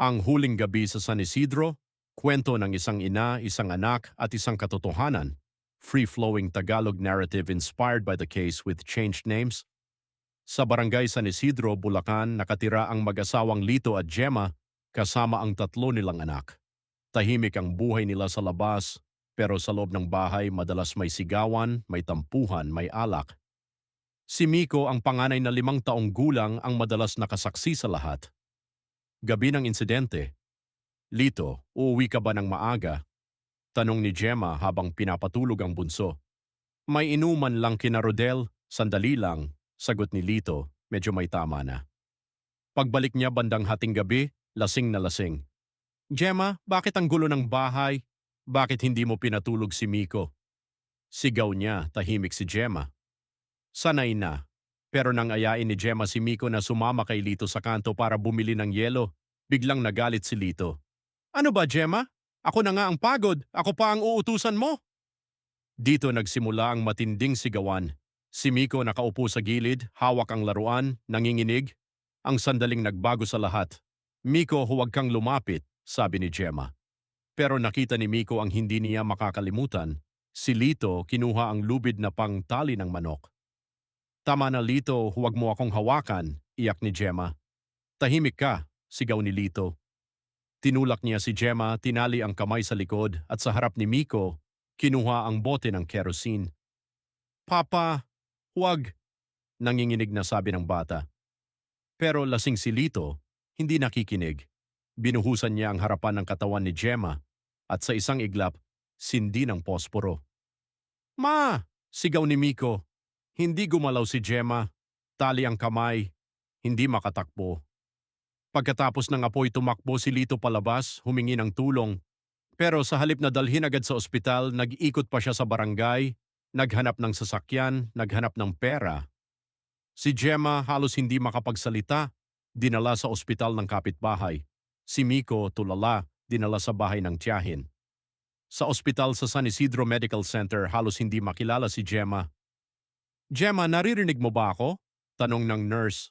Ang Huling Gabi sa San Isidro, kwento ng isang ina, isang anak at isang katotohanan. Free-flowing Tagalog narrative inspired by the case with changed names. Sa Barangay San Isidro, Bulacan, nakatira ang mag-asawang Lito at Gemma kasama ang tatlo nilang anak. Tahimik ang buhay nila sa labas, pero sa loob ng bahay madalas may sigawan, may tampuhan, may alak. Si Miko, ang panganay na 5 taong gulang, ang madalas nakasaksi sa lahat. Gabi ng insidente. Lito, uuwi ka ba ng maaga? Tanong ni Gemma habang pinapatulog ang bunso. May inuman lang kina Rodel, sandali lang, sagot ni Lito, medyo may tama na. Pagbalik niya bandang hating gabi, lasing na lasing. Gemma, bakit ang gulo ng bahay? Bakit hindi mo pinatulog si Miko? Sigaw niya, tahimik si Gemma. Sanay na. Pero nang ayain ni Gemma si Miko na sumama kay Lito sa kanto para bumili ng yelo, biglang nagalit si Lito. Ano ba, Gemma? Ako na nga ang pagod. Ako pa ang uutusan mo. Dito nagsimula ang matinding sigawan. Si Miko nakaupo sa gilid, hawak ang laruan, nanginginig. Ang sandaling nagbago sa lahat. Miko, huwag kang lumapit, sabi ni Gemma. Pero nakita ni Miko ang hindi niya makakalimutan. Si Lito kinuha ang lubid na pangtali ng manok. Tama na, Lito, huwag mo akong hawakan, iyak ni Gemma. Tahimik ka, sigaw ni Lito. Tinulak niya si Gemma, tinali ang kamay sa likod at sa harap ni Miko, kinuha ang bote ng kerosene. Papa, huwag, nanginginig na sabi ng bata. Pero lasing si Lito, hindi nakikinig. Binuhusan niya ang harapan ng katawan ni Gemma at sa isang iglap, sindi ng posporo. Ma! Sigaw ni Miko. Hindi gumalaw si Gemma. Tali ang kamay. Hindi makatakbo. Pagkatapos ng apoy tumakbo si Lito palabas, humingi ng tulong. Pero sa halip na dalhin agad sa ospital, nag-ikot pa siya sa barangay, naghanap ng sasakyan, naghanap ng pera. Si Gemma halos hindi makapagsalita, dinala sa ospital ng kapitbahay. Si Miko, tulala, dinala sa bahay ng tiyahin. Sa ospital sa San Isidro Medical Center, halos hindi makilala si Gemma. Gemma, naririnig mo ba ako? Tanong ng nurse.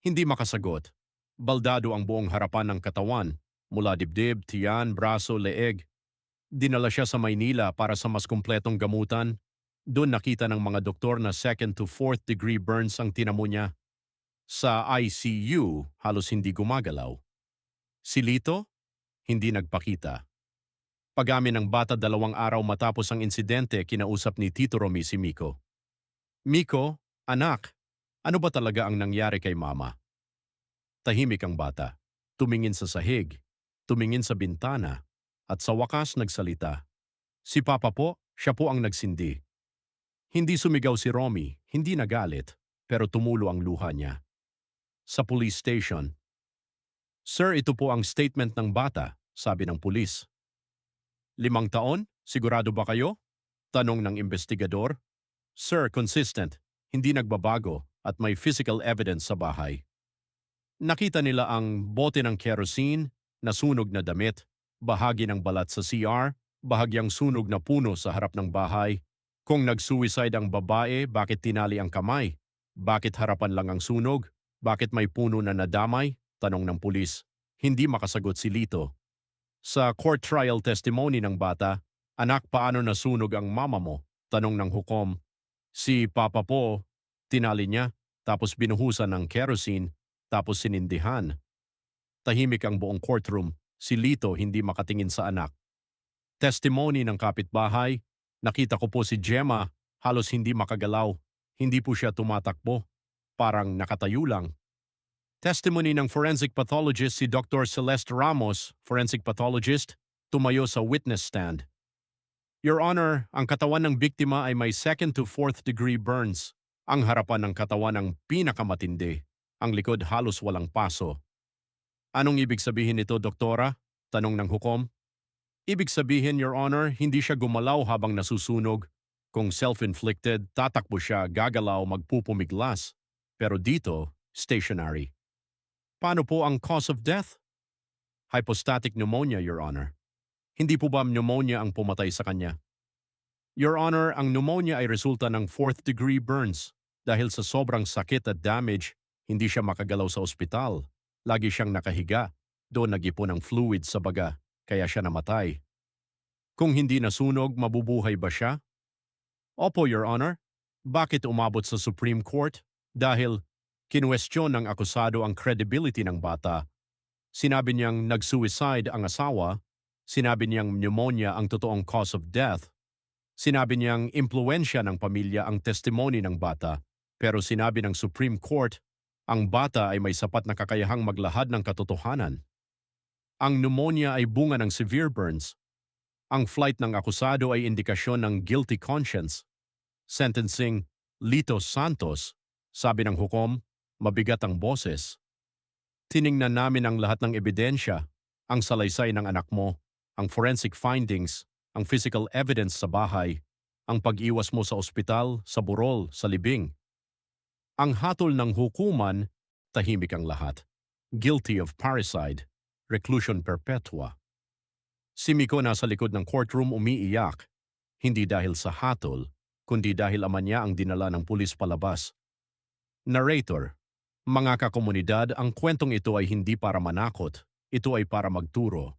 Hindi makasagot. Baldado ang buong harapan ng katawan, mula dibdib, tiyan, braso, leeg. Dinala siya sa Maynila para sa mas kumpletong gamutan. Doon nakita ng mga doktor na 2nd to 4th degree burns ang tinamo niya. Sa ICU, halos hindi gumagalaw. Si Lito? Hindi nagpakita. Pag-amin ng bata 2 araw matapos ang insidente, kinausap ni Tito Romy si Miko. Miko, anak, ano ba talaga ang nangyari kay mama? Tahimik ang bata. Tumingin sa sahig, tumingin sa bintana, at sa wakas nagsalita. Si Papa po, siya po ang nagsindi. Hindi sumigaw si Romy, hindi nagalit, pero tumulo ang luha niya. Sa police station. Sir, ito po ang statement ng bata, sabi ng pulis. 5 taon? Sigurado ba kayo? Tanong ng investigador. Sir, consistent, hindi nagbabago at may physical evidence sa bahay. Nakita nila ang bote ng kerosene, nasunog na damit, bahagi ng balat sa CR, bahagyang sunog na puno sa harap ng bahay. Kung nag-suicide ang babae, bakit tinali ang kamay? Bakit harapan lang ang sunog? Bakit may puno na nadamay? Tanong ng pulis. Hindi makasagot si Lito. Sa court trial testimony ng bata, anak, paano nasunog ang mama mo? Tanong ng hukom. Si Papa po, tinali niya, tapos binuhusan ng kerosene, tapos sinindihan. Tahimik ang buong courtroom, si Lito hindi makatingin sa anak. Testimony ng kapitbahay, nakita ko po si Gemma, halos hindi makagalaw, hindi po siya tumatakbo, parang nakatayo lang. Testimony ng forensic pathologist si Dr. Celeste Ramos, forensic pathologist, tumayo sa witness stand. Your Honor, ang katawan ng biktima ay may 2nd to 4th degree burns. Ang harapan ng katawan ang pinakamatindi. Ang likod halos walang paso. Anong ibig sabihin nito, Doktora? Tanong ng hukom. Ibig sabihin, Your Honor, hindi siya gumalaw habang nasusunog. Kung self-inflicted, tatakbo siya, gagalaw, magpupumiglas. Pero dito, stationary. Paano po ang cause of death? Hypostatic pneumonia, Your Honor. Hindi po ba pneumonia ang pumatay sa kanya? Your Honor, ang pneumonia ay resulta ng 4th degree burns. Dahil sa sobrang sakit at damage, hindi siya makagalaw sa ospital. Lagi siyang nakahiga. Doon nag-ipon ang fluid sa baga, kaya siya namatay. Kung hindi nasunog, mabubuhay ba siya? Opo, Your Honor. Bakit umabot sa Supreme Court? Dahil kinwestiyon ng akusado ang credibility ng bata. Sinabi niyang nag-suicide ang asawa, sinabi niyang pneumonia ang totoong cause of death, sinabi niyang impluensya ng pamilya ang testimony ng bata, pero sinabi ng Supreme Court, ang bata ay may sapat na kakayahang maglahad ng katotohanan. Ang pneumonia ay bunga ng severe burns. Ang flight ng akusado ay indikasyon ng guilty conscience. Sentencing, Lito Santos, sabi ng hukom, mabigat ang boses. Tiningnan namin ang lahat ng ebidensya, ang salaysay ng anak mo, ang forensic findings, ang physical evidence sa bahay, ang pag-iwas mo sa ospital, sa burol, sa libing. Ang hatol ng hukuman, tahimik ang lahat. Guilty of parricide, reclusion perpetua. Si Miko nasa likod ng courtroom umiiyak, hindi dahil sa hatol, kundi dahil ama niya ang dinala ng pulis palabas. Narrator, mga kakomunidad, ang kwentong ito ay hindi para manakot, ito ay para magturo.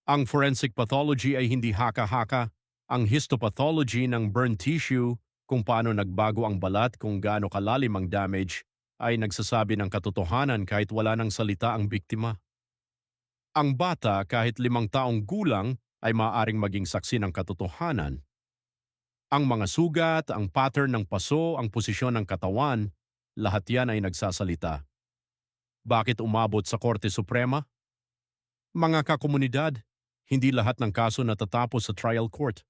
Ang forensic pathology ay hindi haka-haka, ang histopathology ng burn tissue, kung paano nagbago ang balat, kung gaano kalalim ang damage, ay nagsasabi ng katotohanan kahit wala ng salita ang biktima. Ang bata kahit 5 taong gulang ay maaaring maging saksi ng katotohanan. Ang mga sugat, ang pattern ng paso, ang posisyon ng katawan, lahat yan ay nagsasalita. Bakit umabot sa Korte Suprema? Mga kakomunidad, hindi lahat ng kaso natatapos sa trial court.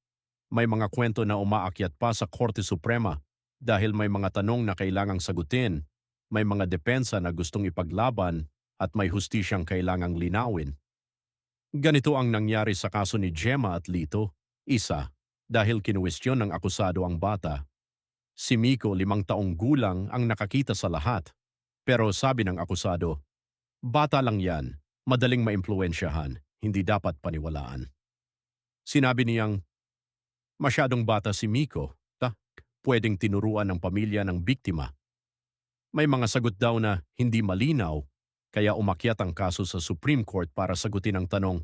May mga kwento na umaakyat pa sa Korte Suprema dahil may mga tanong na kailangang sagutin, may mga depensa na gustong ipaglaban at may hustisyang kailangang linawin. Ganito ang nangyari sa kaso ni Gemma at Lito. Isa, dahil kinuwestiyon ng akusado ang bata. Si Miko 5 taong gulang ang nakakita sa lahat. Pero sabi ng akusado, bata lang yan, madaling maimpluwensyahan, hindi dapat paniwalaan. Sinabi niyang, masyadong bata si Miko, pwedeng tinuruan ng pamilya ng biktima. May mga sagot daw na hindi malinaw, kaya umakyat ang kaso sa Supreme Court para sagutin ang tanong,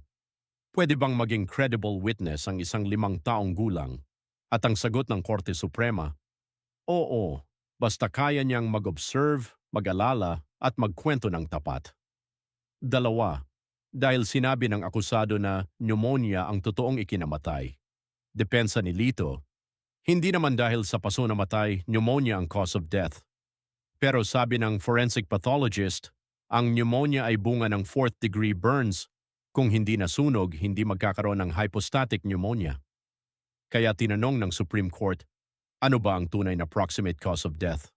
pwede bang maging credible witness ang isang 5 taong gulang? At ang sagot ng Korte Suprema, oo, basta kaya niyang mag-observe, mag-alala at magkwento ng tapat. 2, dahil sinabi ng akusado na pneumonia ang totoong ikinamatay. Depensa ni Lito, hindi naman dahil sa paso namatay, pneumonia ang cause of death. Pero sabi ng forensic pathologist, ang pneumonia ay bunga ng 4th degree burns. Kung hindi nasunog, hindi magkakaroon ng hypostatic pneumonia. Kaya tinanong ng Supreme Court, ano ba ang tunay na proximate cause of death?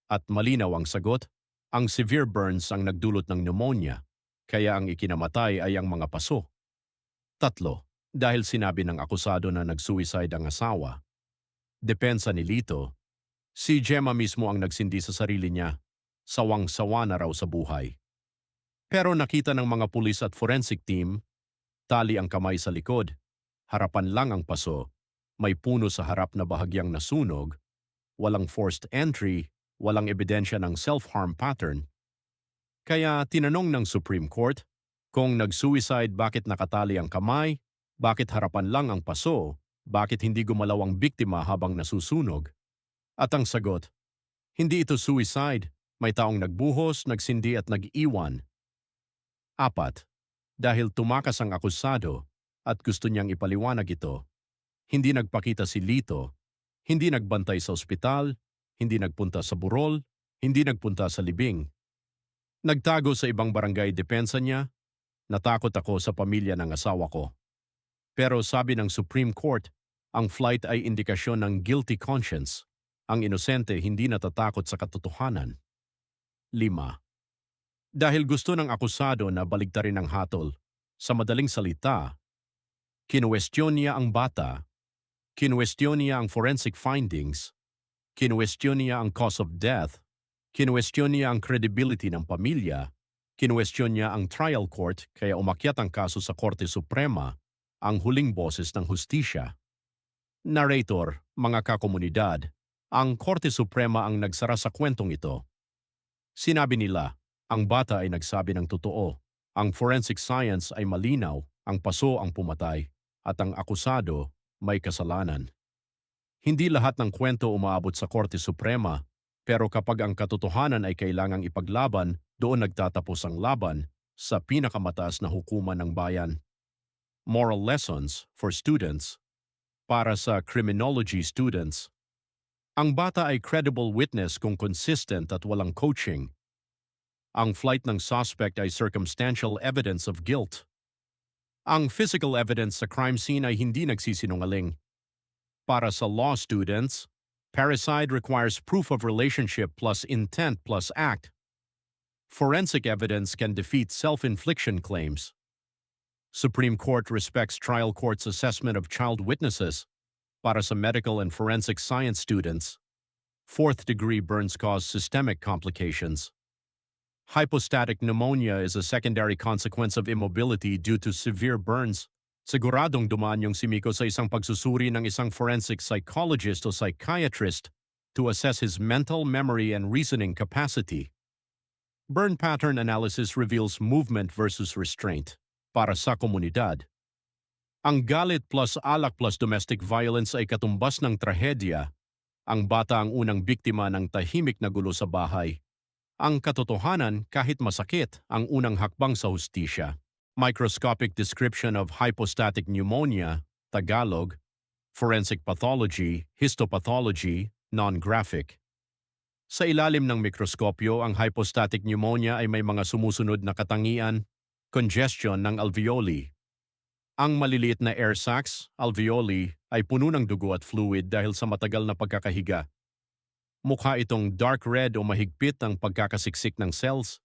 At malinaw ang sagot, ang severe burns ang nagdulot ng pneumonia, kaya ang ikinamatay ay ang mga paso. 3, dahil sinabi ng akusado na nag-suicide ang asawa. Depensa ni Lito, si Gemma mismo ang nagsindi sa sarili niya, sawang-sawa na raw sa buhay. Pero nakita ng mga pulis at forensic team, tali ang kamay sa likod, harapan lang ang paso, may puno sa harap na bahagyang nasunog, walang forced entry, walang ebidensya ng self-harm pattern. Kaya tinanong ng Supreme Court, kung nag-suicide bakit nakatali ang kamay, bakit harapan lang ang paso, bakit hindi gumalaw ang biktima habang nasusunog? At ang sagot, hindi ito suicide, may taong nagbuhos, nagsindi at nag-iwan. 4, dahil tumakas ang akusado at gusto niyang ipaliwanag ito, hindi nagpakita si Lito, hindi nagbantay sa ospital, hindi nagpunta sa burol, hindi nagpunta sa libing. Nagtago sa ibang barangay depensa niya, natakot ako sa pamilya ng asawa ko. Pero sabi ng Supreme Court, ang flight ay indikasyon ng guilty conscience. Ang inosente hindi natatakot sa katotohanan. 5, dahil gusto ng akusado na baligtarin ang hatol, sa madaling salita, kinuwestiyon niya ang bata, kinuwestiyon niya ang forensic findings, kinuwestiyon niya ang cause of death, kinuwestiyon niya ang credibility ng pamilya, kinuwestiyon niya ang trial court kaya umakyat ang kaso sa Korte Suprema, ang huling boses ng hustisya. Narrator, mga kakomunidad, ang Korte Suprema ang nagsara sa kwentong ito. Sinabi nila, ang bata ay nagsabi ng totoo. Ang forensic science ay malinaw, ang paso ang pumatay, at ang akusado may kasalanan. Hindi lahat ng kwento umaabot sa Korte Suprema, pero kapag ang katotohanan ay kailangang ipaglaban, doon nagtatapos ang laban sa pinakamataas na hukuman ng bayan. Moral lessons for students. Para sa criminology students, ang bata ay credible witness kung consistent at walang coaching. Ang flight ng suspect ay circumstantial evidence of guilt. Ang physical evidence sa crime scene ay hindi nagsisinungaling. Para sa law students, parricide requires proof of relationship plus intent plus act. Forensic evidence can defeat self-infliction claims. Supreme Court respects trial court's assessment of child witnesses. Para sa medical and forensic science students, fourth-degree burns cause systemic complications. Hypostatic pneumonia is a secondary consequence of immobility due to severe burns. Siguradong dumaan yung si Miko sa isang pagsusuri ng isang forensic psychologist o psychiatrist to assess his mental, memory, and reasoning capacity. Burn pattern analysis reveals movement versus restraint. Para sa komunidad, ang galit plus alak plus domestic violence ay katumbas ng trahedya. Ang bata ang unang biktima ng tahimik na gulo sa bahay. Ang katotohanan, kahit masakit, ang unang hakbang sa hustisya. Microscopic description of hypostatic pneumonia, Tagalog, forensic pathology, histopathology, non-graphic. Sa ilalim ng mikroskopyo, ang hypostatic pneumonia ay may mga sumusunod na katangian, congestion ng alveoli. Ang maliliit na air sacs, alveoli, ay puno ng dugo at fluid dahil sa matagal na pagkakahiga. Mukha itong dark red o mahigpit ang pagkakasiksik ng cells.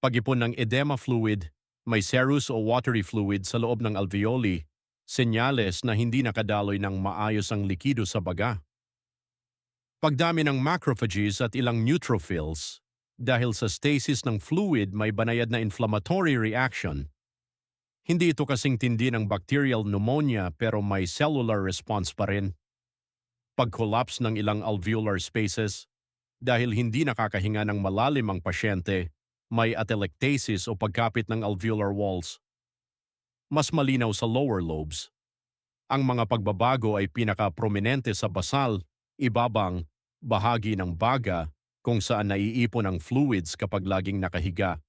Pag-ipon ng edema fluid, may serous o watery fluid sa loob ng alveoli, senyales na hindi nakadaloy ng maayos ang likido sa baga. Pagdami ng macrophages at ilang neutrophils, dahil sa stasis ng fluid may banayad na inflammatory reaction. Hindi ito kasing tindi ng bacterial pneumonia pero may cellular response pa rin. Pag-collapse ng ilang alveolar spaces, dahil hindi nakakahinga ng malalim ang pasyente, may atelectasis o pagkapit ng alveolar walls. Mas malinaw sa lower lobes. Ang mga pagbabago ay pinaka-prominente sa basal, ibabang, bahagi ng baga kung saan naiipon ang fluids kapag laging nakahiga.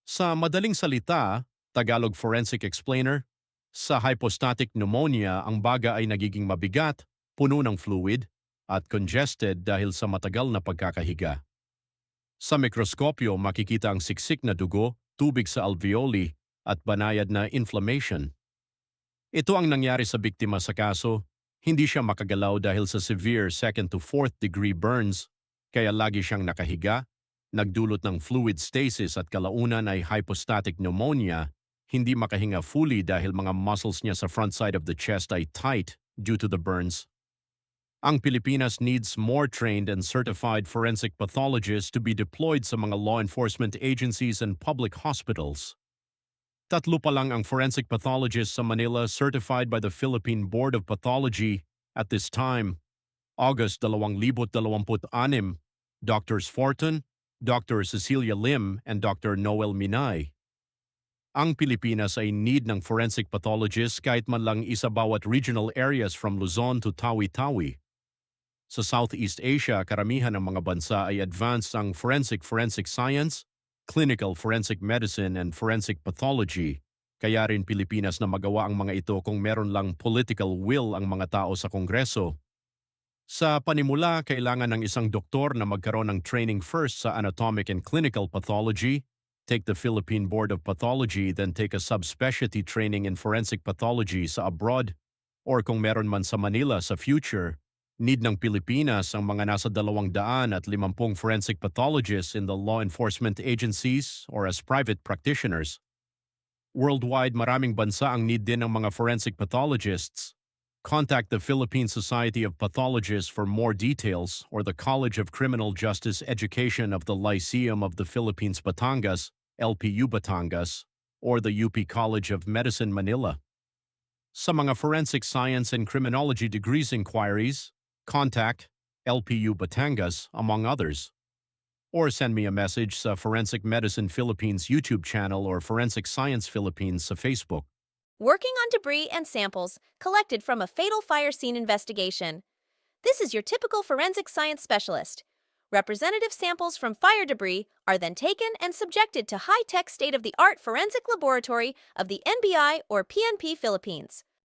Sa madaling salita, Tagalog Forensic Explainer, sa hypostatic pneumonia ang baga ay nagiging mabigat, puno ng fluid, at congested dahil sa matagal na pagkakahiga. Sa mikroskopyo makikita ang siksik na dugo, tubig sa alveoli, at banayad na inflammation. Ito ang nangyari sa biktima sa kaso, hindi siya makagalaw dahil sa severe second to fourth degree burns, kaya lagi siyang nakahiga, nagdulot ng fluid stasis at kalaunan ay hypostatic pneumonia, hindi makahinga fully dahil mga muscles niya sa front side of the chest ay tight due to the burns. Ang Pilipinas needs more trained and certified forensic pathologists to be deployed sa mga law enforcement agencies and public hospitals. 3 pa lang ang forensic pathologists sa Manila certified by the Philippine Board of Pathology at this time. August 2026, Drs. Fortun, Dr. Cecilia Lim, and Dr. Noel Minay. Ang Pilipinas ay need ng forensic pathologists kahit man lang isa bawat regional areas from Luzon to Tawi-Tawi. Sa Southeast Asia, karamihan ng mga bansa ay advanced ang forensic science, clinical forensic medicine, and forensic pathology. Kaya rin Pilipinas na magawa ang mga ito kung meron lang political will ang mga tao sa Kongreso. Sa panimula, kailangan ng isang doktor na magkaroon ng training first sa anatomic and clinical pathology, take the Philippine Board of Pathology, then take a subspecialty training in forensic pathology sa abroad, or kung meron man sa Manila sa future, need ng Pilipinas ang mga nasa 250 forensic pathologists in the law enforcement agencies or as private practitioners. Worldwide, maraming bansa ang need din ng mga forensic pathologists. Contact the Philippine Society of Pathologists for more details or the College of Criminal Justice Education of the Lyceum of the Philippines Batangas, LPU Batangas, or the UP College of Medicine Manila. Sa mga forensic science and criminology degrees inquiries, contact LPU Batangas, among others. or send me a message sa Forensic Medicine Philippines YouTube channel or Forensic Science Philippines sa Facebook. Working on debris and samples collected from a fatal fire scene investigation. This is your typical forensic science specialist. Representative samples from fire debris are then taken and subjected to high-tech state-of-the-art forensic laboratory of the NBI or PNP Philippines.